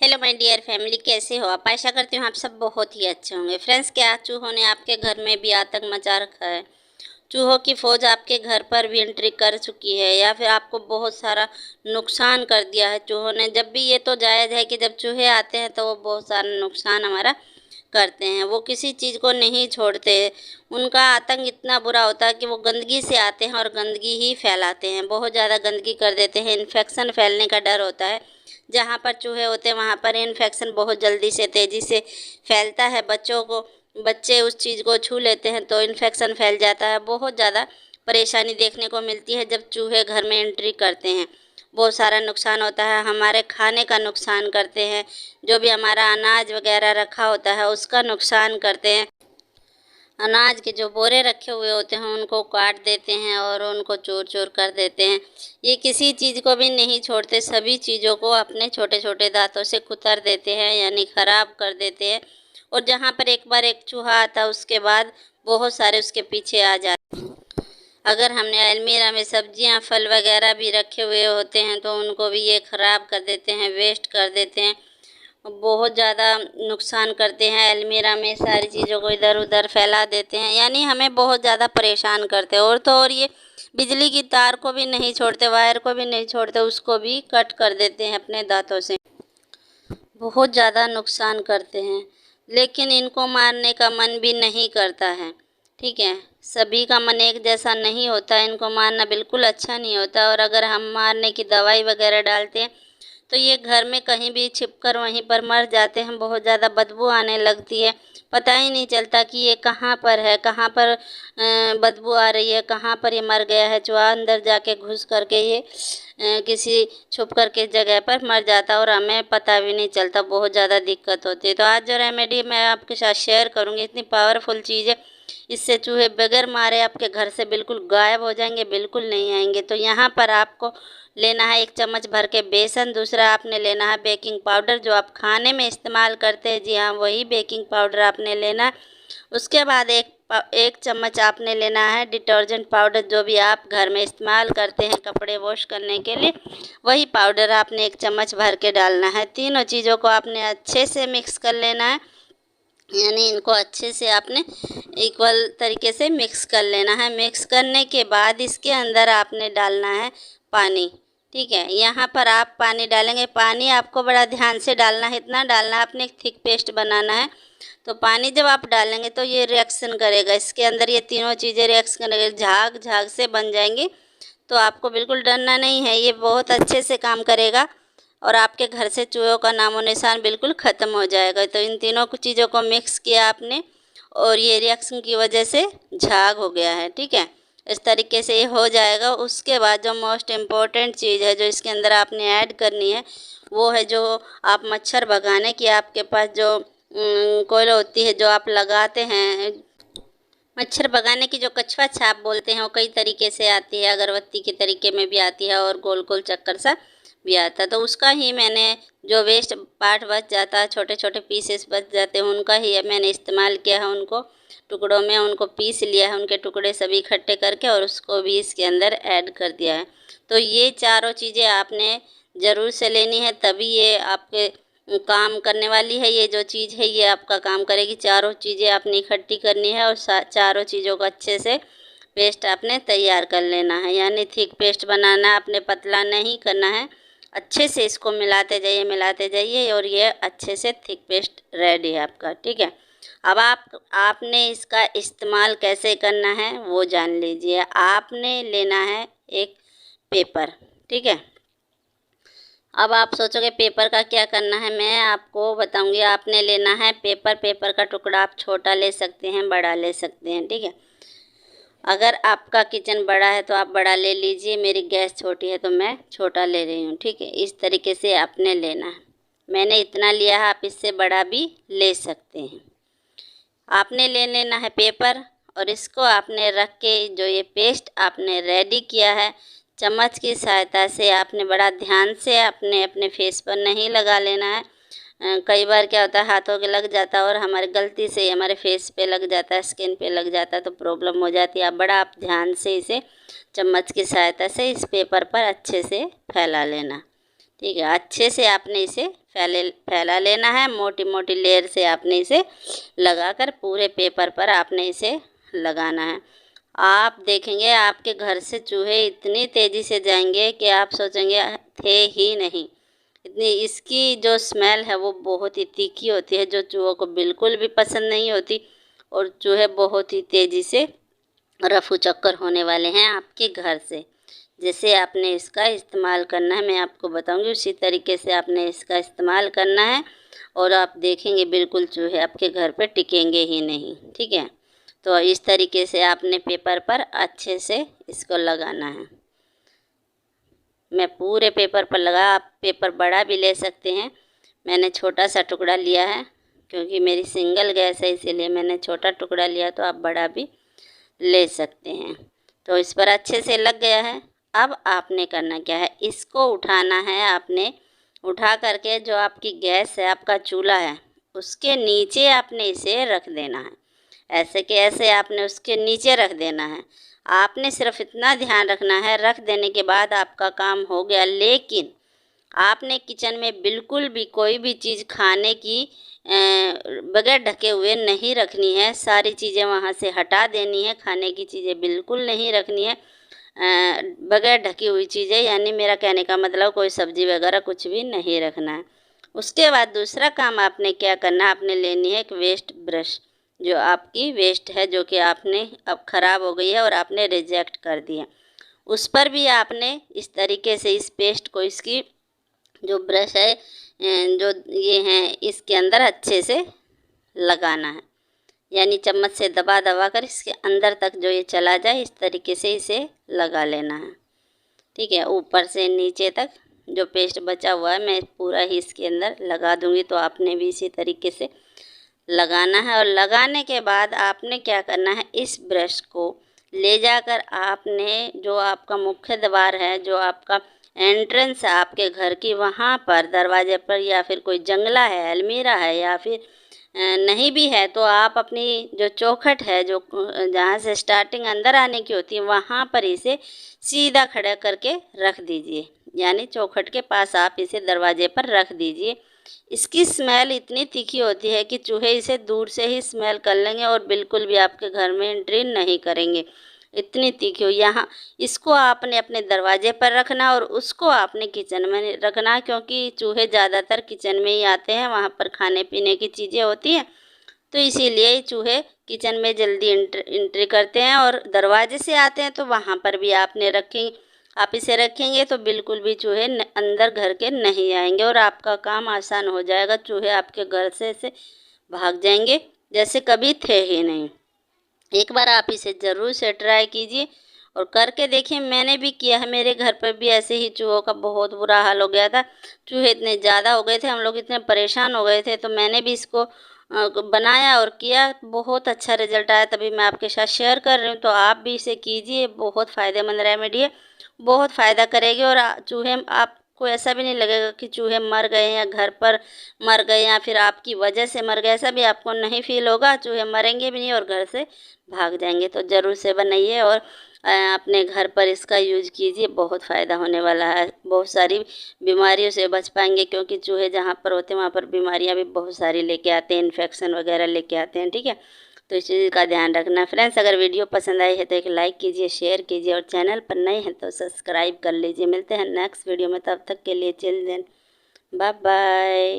Hello my dear family, कैसे हो आप। आशा करती हूँ आप सब बहुत ही अच्छे होंगे। फ्रेंड्स, क्या चूहों ने आपके घर में भी आतंक मचा रखा है। चूहों की फौज आपके घर पर भी एंट्री कर चुकी है या फिर आपको बहुत सारा नुकसान कर दिया है चूहों ने। जब भी ये तो जायज़ है कि जब चूहे आते हैं तो वो बहुत सारा नुकसान हमारा करते हैं। वो किसी चीज़ को नहीं छोड़ते। उनका आतंक इतना बुरा होता है कि वो गंदगी से आते हैं और गंदगी ही फैलाते हैं। बहुत ज़्यादा गंदगी कर देते हैं। इन्फेक्शन फैलने का डर होता है। जहाँ पर चूहे होते हैं वहाँ पर इन्फेक्शन बहुत जल्दी से तेज़ी से फैलता है। बच्चे उस चीज़ को छू लेते हैं तो इन्फेक्शन फैल जाता है। बहुत ज़्यादा परेशानी देखने को मिलती है जब चूहे घर में एंट्री करते हैं। बहुत सारा नुकसान होता है। हमारे खाने का नुकसान करते हैं। जो भी हमारा अनाज वगैरह रखा होता है उसका नुकसान करते हैं। अनाज के जो बोरे रखे हुए होते हैं उनको काट देते हैं और उनको चूर चूर कर देते हैं। ये किसी चीज़ को भी नहीं छोड़ते। सभी चीज़ों को अपने छोटे छोटे दांतों से कुतर देते हैं, यानी ख़राब कर देते हैं। और जहाँ पर एक बार एक चूहा आता है उसके बाद बहुत सारे उसके पीछे आ जाते हैं। अगर हमने अलमीरा में सब्जियां फल वगैरह भी रखे हुए होते हैं तो उनको भी ये ख़राब कर देते हैं, वेस्ट कर देते हैं। बहुत ज़्यादा नुकसान करते हैं। अलमीरा में सारी चीज़ों को इधर उधर फैला देते हैं, यानी हमें बहुत ज़्यादा परेशान करते हैं। और तो और ये बिजली की तार को भी नहीं छोड़ते, वायर को भी नहीं छोड़ते, उसको भी कट कर देते हैं अपने दांतों से। बहुत ज़्यादा नुकसान करते हैं, लेकिन इनको मारने का मन भी नहीं करता है। ठीक है, सभी का मन एक जैसा नहीं होता। इनको मारना बिल्कुल अच्छा नहीं होता। और अगर हम मारने की दवाई वगैरह डालते हैं तो ये घर में कहीं भी छिपकर वहीं पर मर जाते हैं। बहुत ज़्यादा बदबू आने लगती है। पता ही नहीं चलता कि ये कहाँ पर है, कहाँ पर बदबू आ रही है, कहाँ पर ये मर गया है। चूहा अंदर जाके घुस करके ये किसी छुप कर के जगह पर मर जाता है और हमें पता भी नहीं चलता। बहुत ज़्यादा दिक्कत होती है। तो आज जो रेमेडी मैं आपके साथ शेयर करूँगी इतनी पावरफुल चीज़ है। इससे चूहे बगैर मारे आपके घर से बिल्कुल गायब हो जाएंगे, बिल्कुल नहीं आएंगे। तो यहाँ पर आपको लेना है 1 चम्मच भर के बेसन। दूसरा आपने लेना है बेकिंग पाउडर, जो आप खाने में इस्तेमाल करते हैं। जी हाँ, वही बेकिंग पाउडर आपने लेना है। उसके बाद एक चम्मच आपने लेना है डिटर्जेंट पाउडर, जो भी आप घर में इस्तेमाल करते हैं कपड़े वॉश करने के लिए, वही पाउडर आपने 1 चम्मच भर के डालना है। तीनों चीज़ों को आपने अच्छे से मिक्स कर लेना है, यानी इनको अच्छे से आपने इक्वल तरीके से मिक्स कर लेना है। मिक्स करने के बाद इसके अंदर आपने डालना है पानी। ठीक है, यहाँ पर आप पानी डालेंगे। पानी आपको बड़ा ध्यान से डालना है, इतना डालना है, आपने एक थिक पेस्ट बनाना है। तो पानी जब आप डालेंगे तो ये रिएक्शन करेगा, इसके अंदर ये तीनों चीज़ें रिएक्शन करेंगे, झाग झाग से बन जाएंगी। तो आपको बिल्कुल डरना नहीं है, ये बहुत अच्छे से काम करेगा और आपके घर से चूहों का नामो निशान बिल्कुल ख़त्म हो जाएगा। तो इन तीनों चीज़ों को मिक्स किया आपने और ये रिएक्शन की वजह से झाग हो गया है। ठीक है, इस तरीके से ये हो जाएगा। उसके बाद जो मोस्ट इम्पॉर्टेंट चीज़ है जो इसके अंदर आपने ऐड करनी है वो है जो आप मच्छर भगाने की आपके पास जो कोयल होती है जो आप लगाते हैं। मच्छर भगाने की जो कछुआ छाप बोलते हैं वो कई तरीके से आती है, अगरबत्ती के तरीके में भी आती है और गोल गोल चक्कर सा भी आता है। तो उसका ही मैंने जो वेस्ट पार्ट बच जाता है, छोटे छोटे पीसेस बच जाते हैं, उनका ही मैंने इस्तेमाल किया है। उनको टुकड़ों में उनको पीस लिया है, उनके टुकड़े सभी इकट्ठे करके, और उसको भी इसके अंदर ऐड कर दिया है। तो ये चारों चीज़ें आपने ज़रूर से लेनी है, तभी ये आपके काम करने वाली है। ये जो चीज़ है ये आपका काम करेगी। चारों चीज़ें आपने इकट्ठी करनी है और चारों चीज़ों को अच्छे से पेस्ट आपने तैयार कर लेना है, यानी थिक पेस्ट बनाना है, आपने पतला नहीं करना है। अच्छे से इसको मिलाते जाइए और ये अच्छे से थिक पेस्ट रेडी है आपका। ठीक है, अब आपने इसका इस्तेमाल कैसे करना है वो जान लीजिए। आपने लेना है एक पेपर। ठीक है, अब आप सोचोगे पेपर का क्या करना है, मैं आपको बताऊंगी। आपने लेना है पेपर। पेपर का टुकड़ा आप छोटा ले सकते हैं, बड़ा ले सकते हैं। ठीक है, अगर आपका किचन बड़ा है तो आप बड़ा ले लीजिए। मेरी गैस छोटी है तो मैं छोटा ले रही हूँ। ठीक है, इस तरीके से आपने लेना है। मैंने इतना लिया है, आप इससे बड़ा भी ले सकते हैं। आपने ले लेना है पेपर और इसको आपने रख के जो ये पेस्ट आपने रेडी किया है, चम्मच की सहायता से आपने बड़ा ध्यान से अपने फेस पर नहीं लगा लेना है। कई बार क्या होता है हाथों के लग जाता है और हमारे गलती से हमारे फेस पे लग जाता है, स्किन पे लग जाता है, तो प्रॉब्लम हो जाती है। आप ध्यान से इसे चम्मच की सहायता से इस पेपर पर अच्छे से फैला लेना। ठीक है, अच्छे से आपने इसे फैला लेना है। मोटी मोटी लेयर से आपने इसे लगाकर पूरे पेपर पर आपने इसे लगाना है। आप देखेंगे आपके घर से चूहे इतनी तेज़ी से जाएंगे कि आप सोचेंगे थे ही नहीं। इतनी इसकी जो स्मेल है वो बहुत ही तीखी होती है, जो चूहों को बिल्कुल भी पसंद नहीं होती, और चूहे बहुत ही तेज़ी से रफू चक्कर होने वाले हैं आपके घर से। जैसे आपने इसका इस्तेमाल करना है मैं आपको बताऊंगी, उसी तरीके से आपने इसका इस्तेमाल करना है, और आप देखेंगे बिल्कुल चूहे आपके घर पे टिकेंगे ही नहीं। ठीक है, तो इस तरीके से आपने पेपर पर अच्छे से इसको लगाना है। मैं पूरे पेपर पर लगा, आप पेपर बड़ा भी ले सकते हैं। मैंने छोटा सा टुकड़ा लिया है क्योंकि मेरी सिंगल गैस है, इसीलिए मैंने छोटा टुकड़ा लिया, तो आप बड़ा भी ले सकते हैं। तो इस पर अच्छे से लग गया है। अब आपने करना क्या है, इसको उठाना है। आपने उठा करके जो आपकी गैस है, आपका चूल्हा है, उसके नीचे आपने इसे रख देना है। ऐसे कि ऐसे आपने उसके नीचे रख देना है। आपने सिर्फ इतना ध्यान रखना है, रख देने के बाद आपका काम हो गया। लेकिन आपने किचन में बिल्कुल भी कोई भी चीज़ खाने की बगैर ढके हुए नहीं रखनी है। सारी चीज़ें वहाँ से हटा देनी है। खाने की चीज़ें बिल्कुल नहीं रखनी है बगैर ढकी हुई चीज़ें, यानी मेरा कहने का मतलब कोई सब्ज़ी वगैरह कुछ भी नहीं रखना है। उसके बाद दूसरा काम आपने क्या करना है, आपने लेनी है एक वेस्ट ब्रश, जो आपकी वेस्ट है, जो कि आपने अब ख़राब हो गई है और आपने रिजेक्ट कर दी है। उस पर भी आपने इस तरीके से इस पेस्ट को, इसकी जो ब्रश है, जो ये हैं, इसके अंदर अच्छे से लगाना है। यानी चम्मच से दबा दबा कर इसके अंदर तक जो ये चला जाए, इस तरीके से इसे लगा लेना है। ठीक है, ऊपर से नीचे तक जो पेस्ट बचा हुआ है मैं पूरा ही इसके अंदर लगा दूंगी, तो आपने भी इसी तरीके से लगाना है। और लगाने के बाद आपने क्या करना है, इस ब्रश को ले जाकर आपने जो आपका मुख्य द्वार है, जो आपका एंट्रेंस है आपके घर की, वहाँ पर दरवाजे पर, या फिर कोई जंगला है, अलमीरा है, या फिर नहीं भी है तो आप अपनी जो चौखट है, जो जहाँ से स्टार्टिंग अंदर आने की होती है, वहाँ पर इसे सीधा खड़ा करके रख दीजिए। यानी चौखट के पास आप इसे दरवाजे पर रख दीजिए। इसकी स्मेल इतनी तीखी होती है कि चूहे इसे दूर से ही स्मेल कर लेंगे और बिल्कुल भी आपके घर में एंट्री नहीं करेंगे। इतनी तीखी हो। यहाँ इसको आपने अपने दरवाजे पर रखना और उसको आपने किचन में रखना, क्योंकि चूहे ज़्यादातर किचन में ही आते हैं, वहाँ पर खाने पीने की चीज़ें होती हैं, तो इसीलिए चूहे किचन में जल्दी एंट्री करते हैं। और दरवाजे से आते हैं तो वहाँ पर भी आपने आप इसे रखेंगे तो बिल्कुल भी चूहे अंदर घर के नहीं आएंगे और आपका काम आसान हो जाएगा। चूहे आपके घर से भाग जाएंगे जैसे कभी थे ही नहीं। एक बार आप इसे ज़रूर से ट्राई कीजिए और करके देखिए। मैंने भी किया है, मेरे घर पर भी ऐसे ही चूहों का बहुत बुरा हाल हो गया था। चूहे इतने ज़्यादा हो गए थे, हम लोग इतने परेशान हो गए थे, तो मैंने भी इसको बनाया और किया। बहुत अच्छा रिजल्ट आया, तभी मैं आपके साथ शेयर कर रही हूँ। तो आप भी इसे कीजिए, बहुत फ़ायदेमंद रेमेडी है, बहुत फ़ायदा करेगी। और चूहे, आपको ऐसा भी नहीं लगेगा कि चूहे मर गए या घर पर मर गए या फिर आपकी वजह से मर गए, ऐसा भी आपको नहीं फील होगा। चूहे मरेंगे भी नहीं और घर से भाग जाएंगे। तो ज़रूर से बनाइए और अपने घर पर इसका यूज कीजिए, बहुत फ़ायदा होने वाला है। बहुत सारी बीमारियों से बच पाएंगे, क्योंकि चूहे जहाँ पर होते हैं वहाँ पर बीमारियाँ भी बहुत सारी लेके आते हैं, इन्फेक्शन वगैरह लेके आते हैं। ठीक है, तो इस चीज़ का ध्यान रखना। फ्रेंड्स, अगर वीडियो पसंद आई है तो एक लाइक कीजिए, शेयर कीजिए, और चैनल पर नए हैं तो सब्सक्राइब कर लीजिए। मिलते हैं नेक्स्ट वीडियो में, तब तक के लिए चिल्ड्रन, बाय बाय।